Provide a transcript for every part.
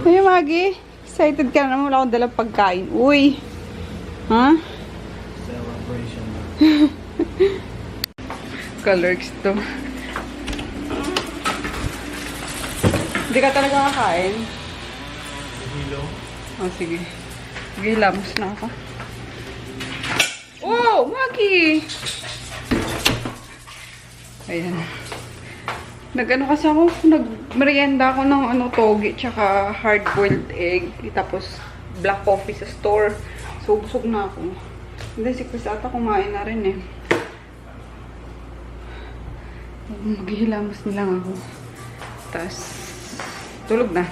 Ay, Maggie. Excited ka na naman. Wala akong dalang pagkain. Uy. Ha? Celebration. Colors to. Hindi ka talaga kakain? Hilo. Oh, sige. Sige, lamos na ako. Oh, Maggie! Ayan. Nag-ano kasi ako, nag-merienda ako ng togi, tsaka hard-boiled egg, tapos black coffee sa store. So, busog na ako. Hindi, si Chris ata kumain na rin eh. Maghihilamos nilang ako. Tapos, tulog na.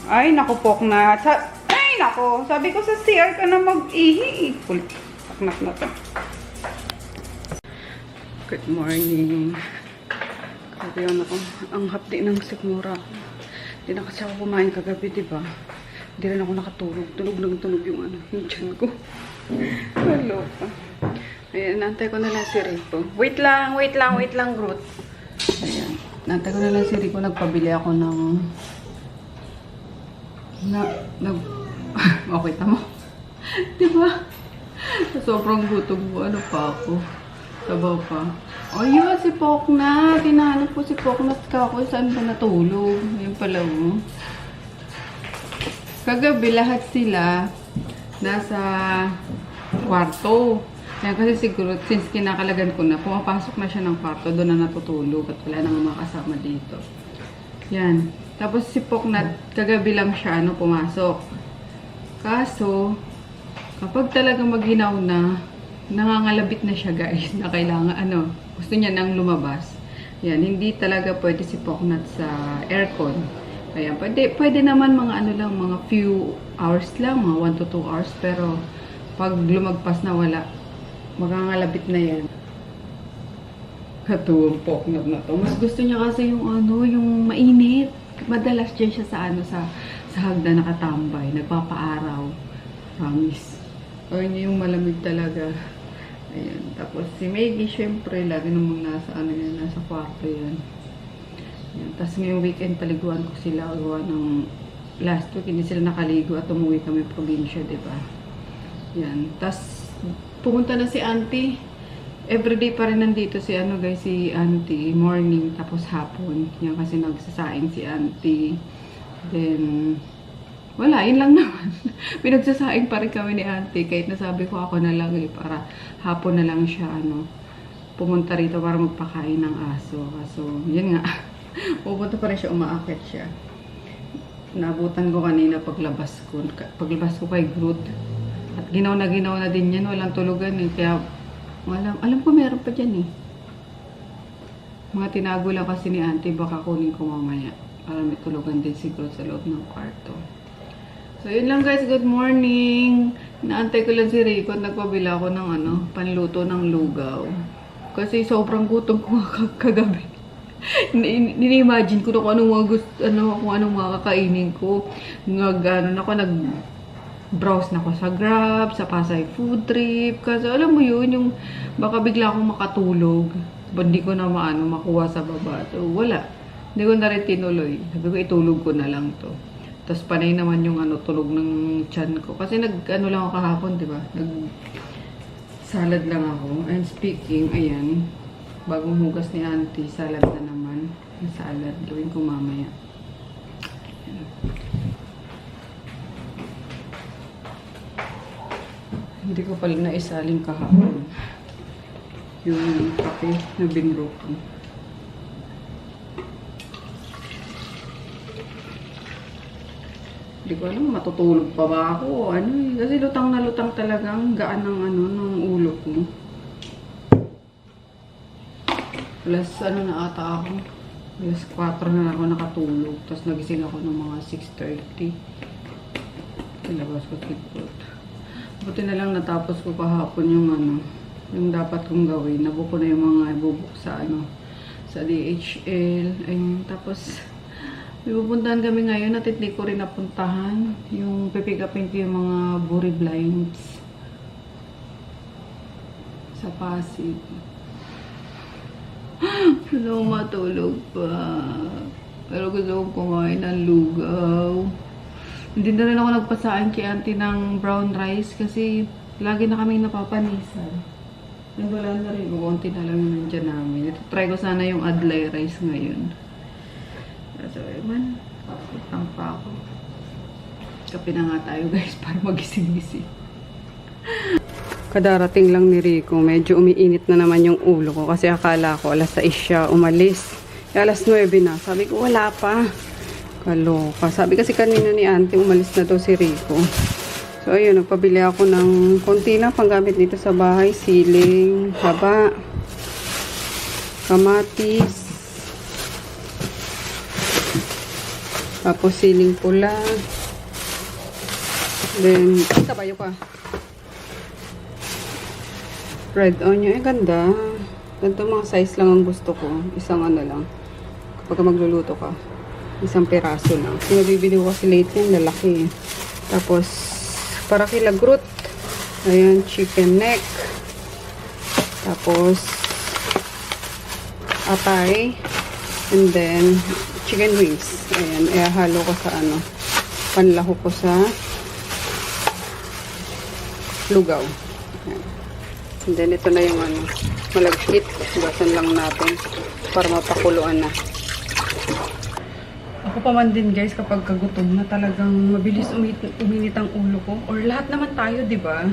Ay, naku, Poknat. Ay, naku. Sabi ko sa CR ka na mag-ihi. Poknat na to. Good morning. Sabi yun ako, ang hapdi ng sikmura. Hindi na kasi ako kumain kagabi, diba? Hindi rin ako nakatulog. Tunog yung yung tiyan ko. Hello pa. Ayan, nantay ko na lang si Rico. Wait lang, Groot. Ayan, nantay ko na lang si Rico. Nagpabili ako ng... Okay, tama. Diba? Sobrang gutom ko. Ano pa ako? Sabaw pa. O yun, si Poknat. Tinahanap ko si Poknat ka ako. Saan ba natulog? Yun pala mo. Kagabi lahat sila nasa kwarto. Yan kasi siguro, since kinakalagan ko na, pumapasok na siya ng kwarto, doon na natutulog at wala nang mga kasama dito. Yan. Tapos si Poknat, kagabi lang siya, pumasok. Kaso, kapag talagang maghinaw na, nangangalabit na siya guys, na kailangan, gusto niya nang lumabas. Yan, hindi talaga pwede si Poknat sa aircon. Kaya pwede naman mga mga few hours lang, mga 1 to 2 hours, pero pag lumagpas na wala, magangalabit na yan. Katuwang Poknat na to. Mas gusto niya kasi yung mainit. Madalas dyan siya sa hagda nakatambay, nagpapaaraw. Promise. O yun yung malamig talaga. Ayan. Tapos si Maggie, syempre, lagi namang nasa kwarto yan. Ayan. Tapos ngayong weekend, paliguan ko sila. Ng last week, hindi sila nakaligo at umuwi kami probinsya, diba? Yan. Tapos, pumunta na si Auntie. Everyday pa rin nandito si si Auntie. Morning, tapos hapon. Yan kasi nagsasaing si Auntie. Then, wala, yun lang naman. Pinagsasaing pa rin kami ni Auntie. Kahit nasabi ko ako na lang para hapon na lang siya, pumunta rito para magpakain ng aso. Kaso, yun nga. Pupunta pa rin siya, umaakit siya. Naabutan ko kanina paglabas ko kay Groot. At ginaw na din yan. Walang tulugan eh. Kaya, alam ko meron pa dyan eh. Mga tinago lang kasi ni Auntie. Baka kunin ko mamaya. Para may tulugan din si Groot sa loob ng kwarto. So, yun lang guys. Good morning. Naantay ko lang si Rico at nagpabila ako ng panluto ng lugaw. Kasi sobrang gutom ko kagabi. Nini-imagine ko na kung anong mga kakainin ko. Nag-browse na ako sa Grab, sa Pasay Food Trip. Kasi alam mo yun, yung baka bigla akong makatulog. Hindi ko na makuha sa baba. So, wala. Hindi ko na rin tinuloy. Sabi ko, itulog ko na lang to. Tapos panay naman yung tulog ng tiyan ko. Kasi lang ako kahapon, di ba? Nag-salad lang ako. And speaking, ayan, bagong hugas ni Auntie, salad na naman. Yung salad, gawin ko mamaya. Ayan. Hindi ko pala naisaling kahapon. Yung kape na binro ko. Hindi ko alam, matutulog pa ba ako? Kasi lutang na lutang talagang gaan ng ulo ko. Plus, na ata ako. Plus 4 na ako nakatulog. Tapos nagising ako ng mga 6:30. Ilabas ko tikot. Buti na lang natapos ko kahapon yung dapat kong gawin. Nabuko na yung mga ibubuk sa DHL. Ayun, tapos may pupuntahan kami ngayon at hindi ko rin napuntahan. Yung pipick upin ko yung mga buri blinds sa Pasig. Wala matulog pa. Pero gusto kong kumain ng lugaw. Hindi na rin ako nagpasaan kay auntie ng brown rice kasi lagi na kami napapanisan. And wala na rin. Kunti na lang yung nandiyan namin. Ito, try ko sana yung adlay rice ngayon. So, man, utang pa ako. Kape na nga tayo guys para magising-gising. Kadarating lang ni Rico, medyo umiinit na naman yung ulo ko kasi akala ko alas 6 siya umalis. Alas 9 na. Sabi ko wala pa. Kaloka. Sabi kasi kanina ni auntie umalis na daw si Rico. So ayun, nagpabili ako ng konti lang panggamit dito sa bahay. Siling, haba, kamatis, tapos siling pula. Then, kabayo ka. Red onion. Ganda. Ganito mga size lang ang gusto ko. Isang ano lang. Kapag magluluto ka. Isang peraso lang. Sinabibili ko kasi late yan. Lalaki. Tapos, para kilagrut. Ayan, chicken neck. Tapos, atay. And then, chicken wings. Ayan, ihahalo ko sa ano. Panlaho ko sa lugaw. Ayan. And then, ito na yung ano, malagkit. Gasan lang natin para mapakuluan na. Ako pa man din guys, kapag kagutom na talagang mabilis uminit ang ulo ko. Or lahat naman tayo, di ba?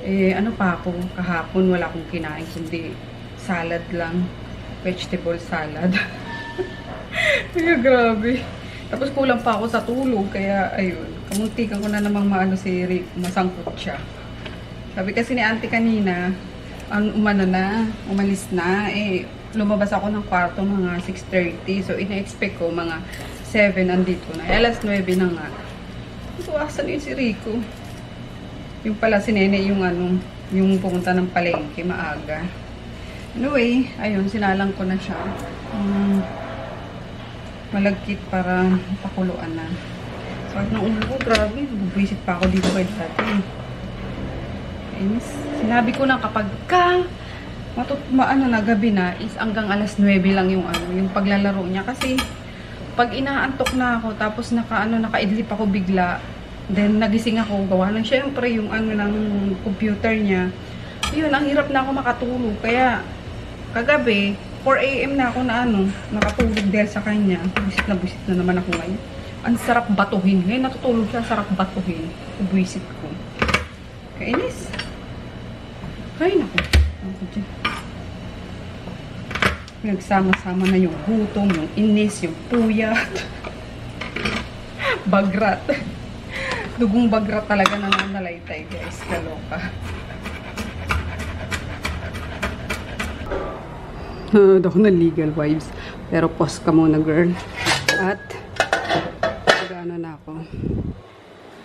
Eh, ano pa ako, kahapon wala akong kinain, kundi salad lang. Vegetable salad. Kaya grabe. Tapos kulang pa ako sa tulog, kaya ayun. Kamuntikan ko na namang maano si Rick, masangkot siya. Sabi kasi ni auntie kanina, ang umano na, umalis na, eh, lumabas ako ng kwarto mga 6:30. So, ina-expect ko mga 7 andito na. Eh, alas 9 na nga. So, asan yun si Rico? Yung pala si Nene, yung ano, yung pumunta ng palengke, maaga. Anyway, ayun, sinalang ko na siya. Malagkit para pakuluan na. Sakit ng ulo ko, grabe. Bubwisit pa ako dito kay dati. Sinabi ko na kapag maano na gabi na is hanggang alas 9 lang yung ano, yung paglalaro niya kasi pag inaantok na ako tapos nakaidlip ako bigla, then nagising ako, gawa ng syempre yung ano ng computer niya. Yun, ang hirap na ako makatulog kaya kagabi 4 AM na ako na ano, nakatulog dahil sa kanya. Buisit na naman ako ngayon. Ang sarap batuhin. Ngayon natutulog siya, sarap batuhin. Buisit ko. Kainis. Ay, naku. Ako dyan. Nagsama-sama na yung gutom, yung inis, yung puyat. Bagrat. Dugong bagrat talaga nananalaytay, guys. Kaloka. Ako na legal vibes. Pero pause ka muna, girl. At, gano'n na ako.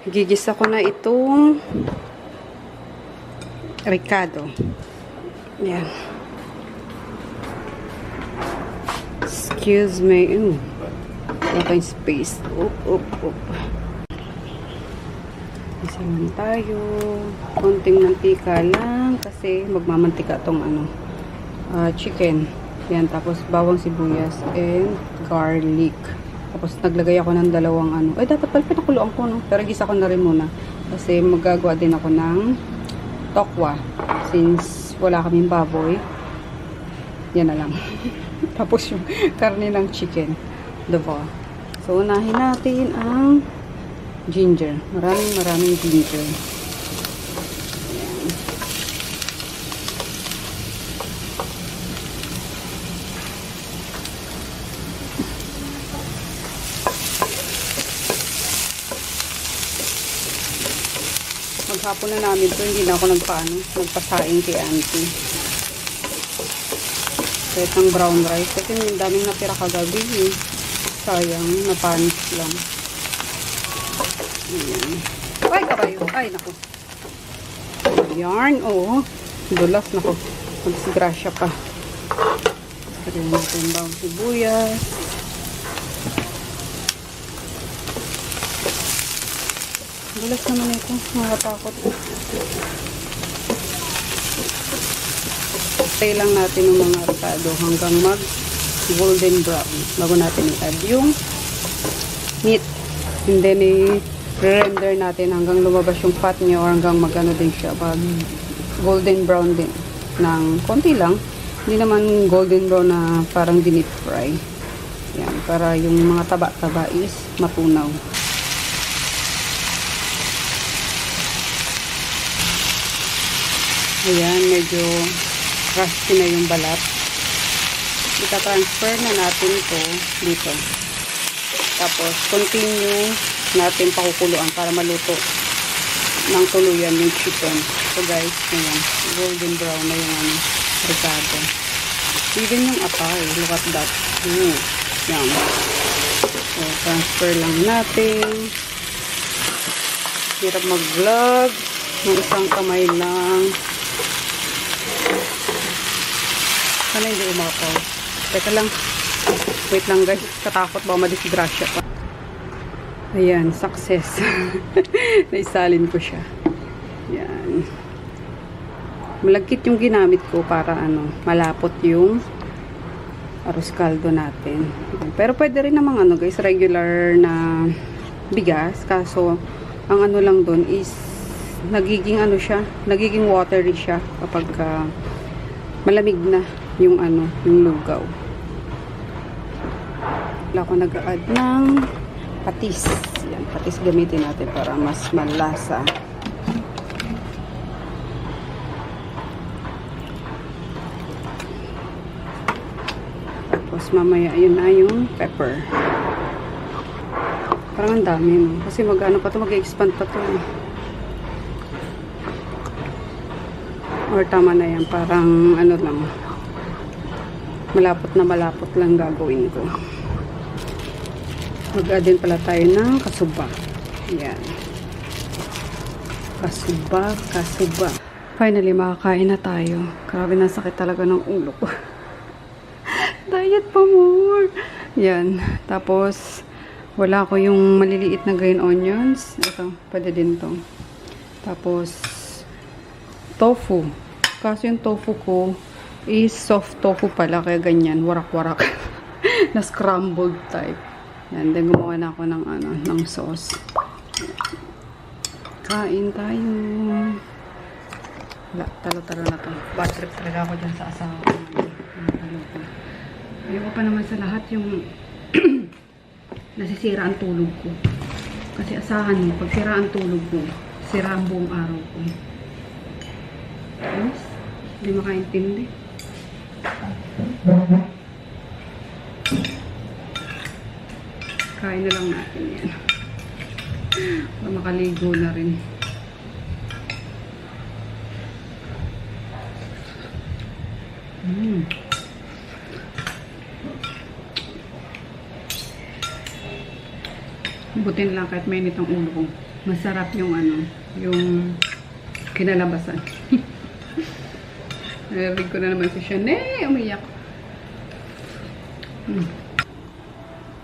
Gigisa ko na itong Ricardo. Yan. Excuse me. Wala tayong space. Up. Isa lang tayo. Konting mantika lang. Kasi magmamantika tong ano, chicken. Yan. Tapos bawang sibuyas and garlic. Tapos naglagay ako ng dalawang ano. Ay, dapat pala pinakuloan ko, no? Pero gisa ko na rin muna. Kasi magagawa din ako ng tokwa. Since wala kaming baboy. Yan na lang. Tapos yung karne ng chicken. Diba? So, unahin natin ang ginger. Maraming ginger. Ayan. Maghapon na namin ito. Hindi na ako nagpasaing kay auntie. Kahit ng brown rice. Kasi yung daming natira kagabi. Eh. Sayang. Napanis lang. Ayan. Ay, kabayo. Ay, naku. Ayan. Oo. Dulas. Naku. Magsigrasya pa. Ayan natin yung bawang sibuyas. Dulas naman ito. Nakatakot. Tayo lang natin yung mga ricado hanggang mag golden brown. Bago natin i-add yung meat. And then, i-render natin hanggang lumabas yung fat niya or hanggang magano din siya. Pag golden brown din. Ng konti lang. Hindi naman golden brown na parang dinip fry. Yan, para yung mga taba-taba is matunaw. Ayan, medyo crusty na yung balat. Ita-transfer na natin ito dito. Tapos, continue natin pakukuluan para maluto ng tuluyan yung chicken. So guys, ayan, golden brown na yung ricado. Even yung atay, look at that. Yan. So, transfer lang natin. Hirap mag-vlog. Ng isang kamay lang. Sana hindi umapaw. Teka lang. Wait lang guys. Katakot ba madisgrasya pa. Ayan. Success. Naisalin ko siya. Ayan. Malagkit yung ginamit ko para malapot yung arroz caldo natin. Pero pwede rin namang guys, regular na bigas. Kaso, ang lang doon is nagiging siya, nagiging watery siya kapag malamig na yung yung lugaw. Wala ko nag-add ng patis. Yan, patis gamitin natin para mas malasa. Tapos mamaya yun na yung pepper. Parang ang dami no? Kasi pa to, mag-expand pa to. Or tama na yan, parang lang. Malapot lang gagawin ko. Mag-add din pala tayo ng kasuba. Yan. Kasuba. Finally, makakain na tayo. Grabe, nasakit talaga ng ulo ko. Diet pa more. Yan. Tapos, wala ko yung maliliit na green onions. Ito, pwede din to. Tapos, tofu. Kasi yung tofu ko is soft tofu pala. Kaya ganyan, warak-warak. Na scrambled type. Yan. Then, gumawa na ako ng sauce. Kain tayo. Wala, talo-talo na to. Bad trip talaga ako dyan sa asawa ko. Ayoko pa naman sa lahat yung nasisira ang tulog ko. Kasi asahan mo, pag sira ang tulog ko, sira ang buong araw ko. Yes? Hindi makaintindi. Kain na lang natin yan. Para makaligo na rin. Butin lang kahit mainit ang ulo ko. Masarap yung yung kinalabasan. Narinig ko na naman si Shanae, umiyak.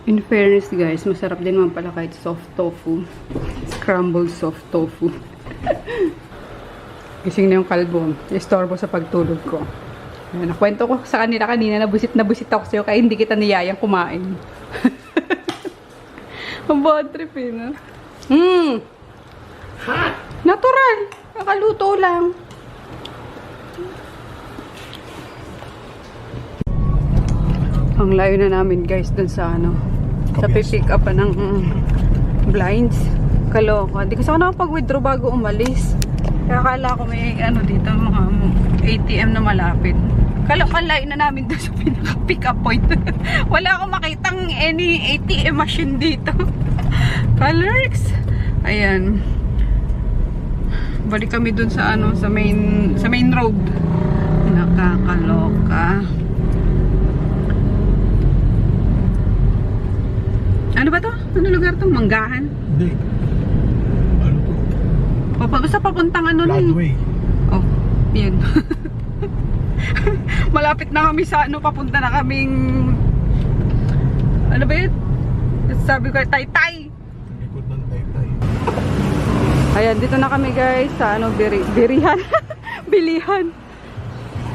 In fairness guys, masarap din naman pala kahit soft tofu. Scrambled soft tofu. Gising na yung kalbo. Istorbo sa pagtulog ko. Nakwento ko sa kanila kanina, nabusit ako sa'yo kaya hindi kita niyayang kumain. Ang bad trip eh, no? Natural. Nakaluto lang. Ang layo na namin guys dun sa sa pipick up ng blinds. Kaloka. Hindi kasi ako nakapag-withdraw bago umalis. Kaya akala ko may dito mga ATM na malapit. Kaloka, layo na namin dun sa pinaka-pick up point. Wala akong makitang any ATM machine dito. Colors. Ayan. Balik kami dun sa sa main road. Nakakaloka. Ano ba to? Ano lugar to? Manggahan? Hindi. Ano to? Basta papuntang Broadway. Oh, yun. Malapit na kami sa papunta na kaming ano ba yun? Sabi ko, Taytay. Likod ng Taytay. Ayan, dito na kami guys sa birihan. Bilihan.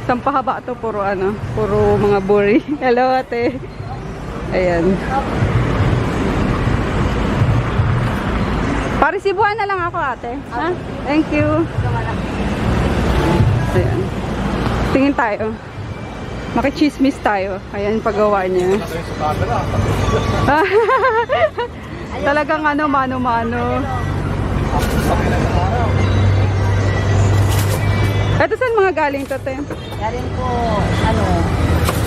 Saan pahaba to? Puro puro mga buri. Hello ate. Ayan. Parisibuhan na lang ako, ate. Ha? Thank you. Ayan. Tingin tayo. Makichismis tayo. Ayan, paggawa niya. Talagang ano, mano-mano. Ito saan mga galing to, te? Galing po,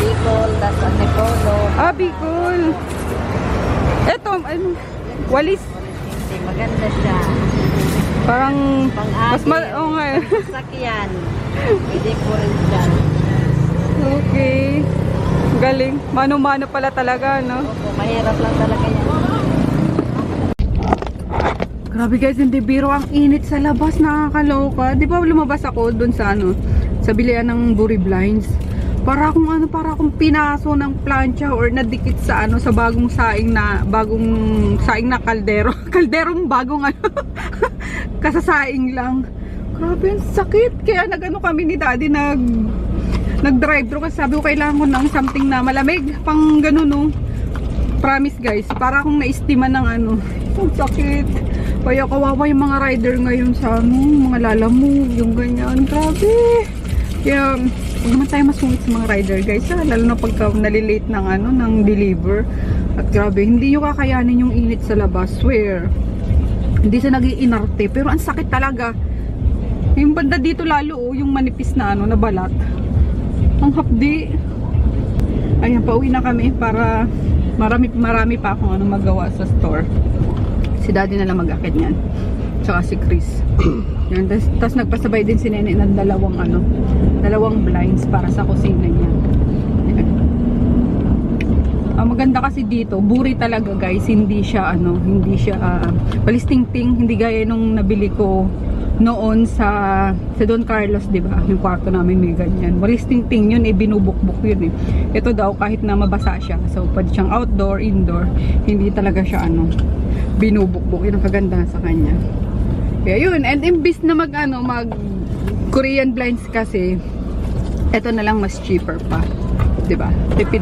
Bicol, tas Antipolo. Ah, Bicol. Ito, ano, walis. Maganda siya. Parang, mas Pang-agil. oo nga eh. Sakyan. Pwede po rin siya. Okay. Galing. Mano-mano pala talaga, no? Opo, mahirap lang talaga yan. Grabe guys, hindi biro ang init sa labas, nakakaloka. Di ba lumabas ako dun sa ano, sa bilihan ng Buri Blinds. Para akong pinaso ng plancha or nadikit sa ano, sa bagong saing na kaldero. Kalderong bagong ano, kasasaing lang. Grabe, ang sakit. Kaya nagano kami ni Daddy, nag-drive-thru kasi sabi ko kailangan ko ng something na malamig, pang ganun no. Promise guys, para akong na-estiman ng ano. Ang sakit. Kaya kawawa yung mga rider ngayon sa ano, mga lalamove, yung ganyan. Grabe. Kaya, huwag naman tayo masungit sa mga rider guys, ha? Lalo na pagka nalilate ng ano, ng deliver. At grabe, hindi nyo kakayanin yung init sa labas, swear. Hindi sa nag-iinarte, pero ang sakit talaga. Yung banda dito lalo, oh, yung manipis na ano, na balat. Ang hapdi. Ayan, pauwi na kami para marami pa akong ano magawa sa store. Si Daddy na lang mag-akit niyan. Tsaka si Chris. Yan, tas nagpasabay din si Nene ng dalawang blinds para sa kusina niya. Yan. Ang maganda kasi dito, Buri talaga guys, hindi siya palisting-ting, hindi gaya nung nabili ko noon sa Don Carlos, 'di ba? Yung kwarto namin may ganyan. Walisting-ting yun, binubukbuk yun eh. Ito daw kahit na mabasa siya, so pwede siyang outdoor, indoor, hindi talaga siya binubukbuk. Yun ang kagandahan sa kanya. Kaya yun, and imbis na mag Korean blinds kasi, ito na lang mas cheaper pa. 'Di ba? Tipid.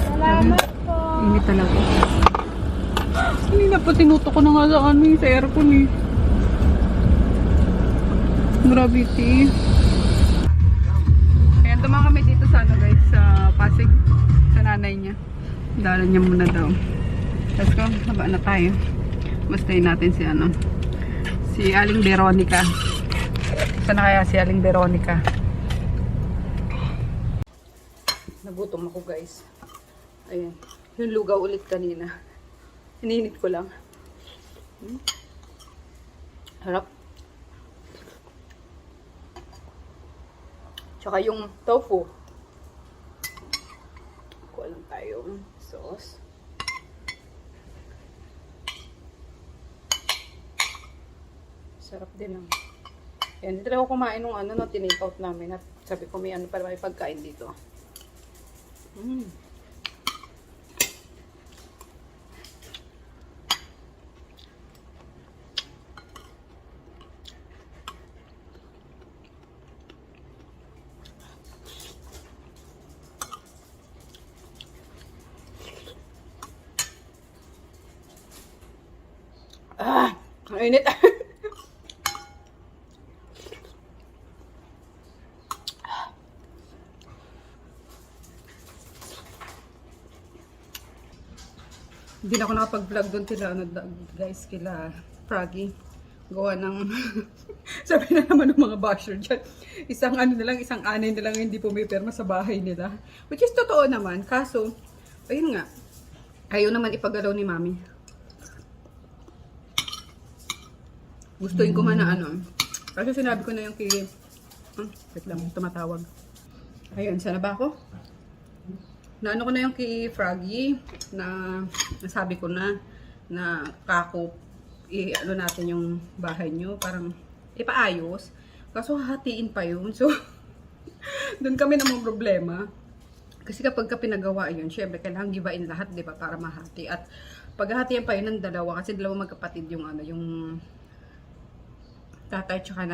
Salamat po. Init talaga. Hindi na po tinuto ko na nga sa sa aircon eh. Gravity. Ayan, tumama kami dito sa guys, sa Pasig. Sa nanay niya. Dalan niya muna daw. Let's go, haba na tayo. Bastayin natin si Aling Veronica. Saan na kaya si Aling Veronica? Nagutom ako guys. Ayan. Yung lugaw ulit kanina. Hininit ko lang. Harap. Tsaka yung tofu. Kuha lang tayong sauce. Sarap din lang. Yan, dito ako kumain nung tinake out namin at sabi ko may may pagkain dito. Ang init. Hindi na ako nakapag-vlog doon guys, kila Froggy. Gawa ng sabi na naman ng mga basher dyan. Isang anay na lang hindi pumipirma sa bahay nila. Which is totoo naman. Kaso, ayun nga. Ayaw naman ipagalaw ni Mami. Gustuin ko man na kasi sinabi ko na yung kay wait lang, tumatawag. Ayun, sana ba ako? Naano ko na yung kay Froggy na nasabi ko na kako natin yung bahay nyo, parang ipaayos. Kaso hahatiin pa yun. So, doon kami namang problema. Kasi kapag pinagawa yun, syempre kailangan gibain lahat, di ba, para mahati. At paghahatian pa yun ng dalawa, kasi dalawa magkapatid yung yung tatay tsaka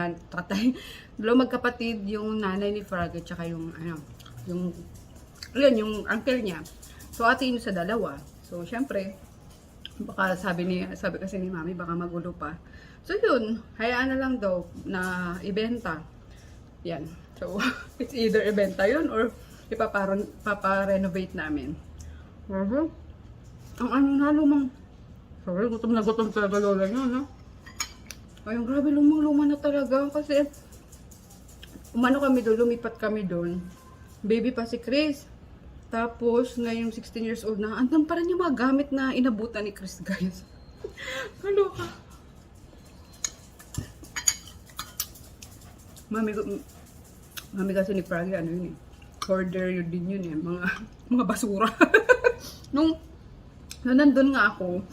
dalawa magkapatid yung nanay ni Froggy tsaka yung yung uncle niya. So hatiin sa dalawa. So, syempre, baka sabi kasi ni Mami, baka magulo pa. So, yun, hayaan na lang daw na ibenta. Yan. So, it's either ibenta yun or ipaparenovate namin. Pero, ang ano na lumang, sorry, gutom na gutom talaga lola nyo, no? Ayun, grabe, lumang-luma na talaga. Kasi, umano kami doon, lumipat kami doon. Baby pa si Chris. Tapos, ngayong 16 years old na, andun pa rin yung mga gamit na inabutan ni Chris, guys. Kaloka. Mami kasi ni Pragi, ano yun eh. Hoarder yun din yun eh. Mga basura. Nung nandun nga ako,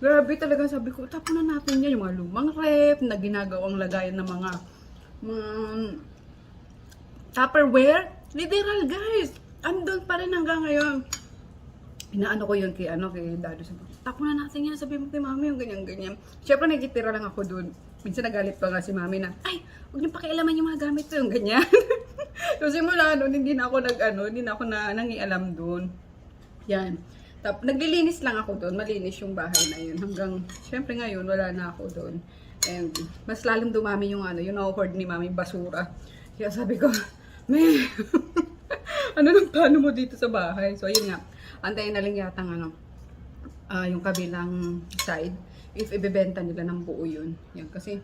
grabe talaga sabi ko, tapon na natin yan. Yung mga lumang rep na ginagawang lagayan ng mga Tupperware. Literal, guys. Andun pa rin hanggang ngayon. Inaano ko yun kay Dado. Sabi ko, tapon na natin yan. Sabi mo kay Mami yung ganyan-ganyan. Siyempre, nagitira lang ako dun. Minsan nagalit pa nga si Mami na, ay, huwag niyo pakialaman yung mga gamit ko, yung ganyan. So, simula nun, hindi na ako nangialam dun. Yan. Naglilinis lang ako doon, malinis yung bahay na yun. Hanggang, syempre ngayon, wala na ako doon. And, mas lalong dumami yung yung na-hoard ni Mami, basura. Kaya sabi ko, meh, ano nang plano mo dito sa bahay? So, yun nga, antayin na lang yata yung kabilang side. If ibebenta nila ng buo yun. Yan, kasi,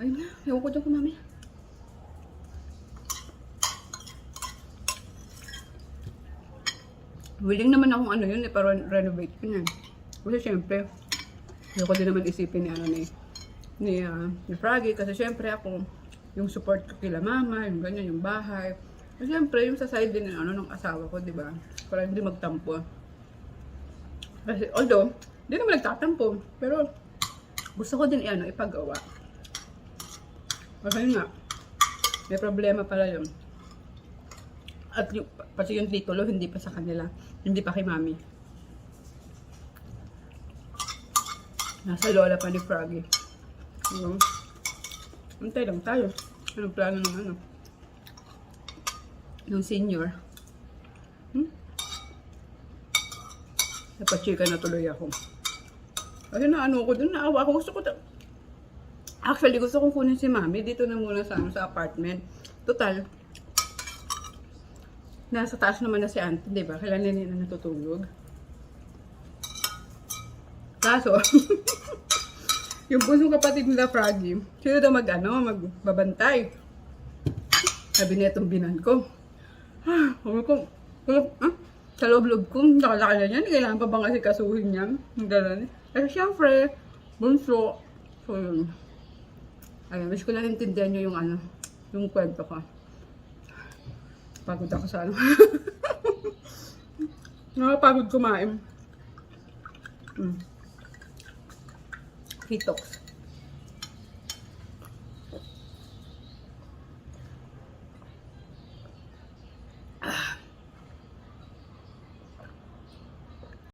ayun nga, ewan ko dyan ko, Mami. Willing naman akong yun, renovate ko na. Kasi syempre, ayoko din naman isipin ni Froggy. Kasi syempre ako, yung support ko kila Mama, yung ganyan, yung bahay. Kasi syempre, yung sa side din ng asawa ko, di ba? Para hindi magtampo. Kasi, although, hindi naman nagtatampo. Pero, gusto ko din ipagawa. Kasi nga, may problema pala yun. At pati yung titulo, hindi pa sa kanila. Hindi pa kay Mami. Nasa lola pa ni Froggy. Antay lang tayo. Anong plano ng senior? Napachika na tuloy ako. Kasi ko dun, naawa ako. Actually, gusto kong kunin si Mami. Dito na muna sa apartment. Total, nasa taas naman na si Auntie, di ba? Kailan na natutulog. Kaso, yung puso kapatid nila Froggy, sino daw magbabantay. Sabi niya itong binan ko. Sabi ko, sa loob-loob ko, nakalaki na yan, kailangan pa bang kasi kasuhin yan? Gano'n. Kasi syempre, bunso. So yun. Ayun, wish ko lang intindihan nyo yung kwento ko. Pagod ako sa Nakapagod kumain. Fitox.